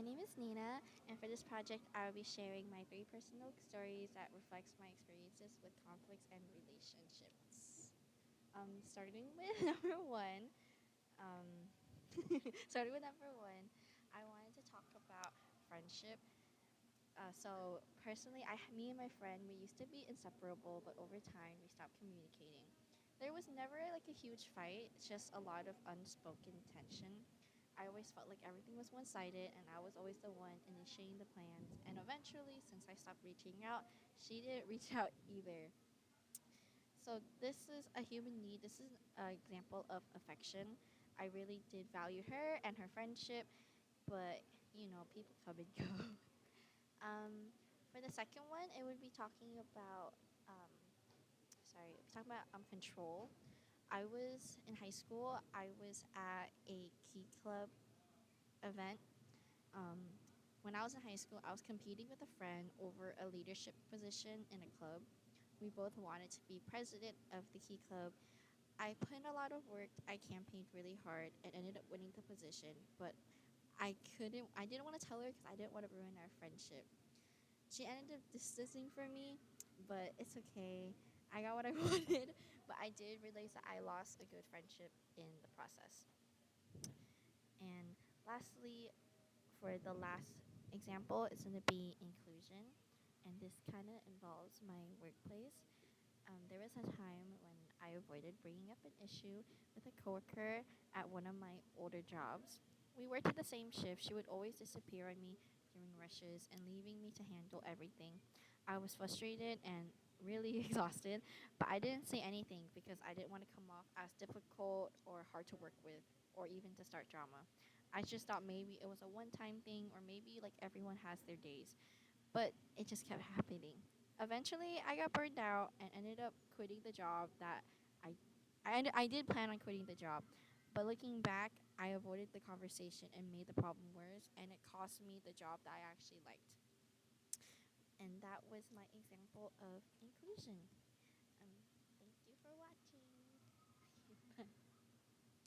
name is Nina, and for this project, I'll be sharing my three personal stories that reflects my experiences with conflicts and relationships. Starting with number one, um, starting with number one, I wanted to talk about friendship. So personally, me and my friend, we used to be inseparable, but over time, we stopped communicating. There was never like a huge fight, it's just a lot of unspoken tension. I always felt like everything was one-sided, and I was always the one initiating the plans. And eventually, since I stopped reaching out, she didn't reach out either. So this is a human need. This is an example of affection. I really did value her and her friendship, but people come and go. For the second one, it would be talking about, talking about control. I was in high school. I was at a key club event. Um, when I was in high school, I was competing with a friend over a leadership position in a club. We both wanted to be president of the key club. I put in a lot of work. I campaigned really hard and ended up winning the position, but I didn't want to tell her because I didn't want to ruin our friendship. She ended up distancing from me, but it's okay. I got what I wanted, but I did realize that I lost a good friendship in the process. And lastly, for the last example, it's going to be inclusion, and this kind of involves my workplace. There was a time when I avoided bringing up an issue with a coworker at one of my older jobs. We worked at the same shift. She would always disappear on me during rushes and leaving me to handle everything. I was frustrated and really exhausted, but I didn't say anything because I didn't want to come off as difficult or hard to work with or even to start drama. I just thought maybe it was a one time thing or maybe like everyone has their days, but it just kept happening. Eventually, I got burned out and ended up quitting the job that I, I did plan on quitting the job, but looking back, I avoided the conversation and made the problem worse, and it cost me the job that I actually liked. And that was my example of inclusion. Um, thank you for watching.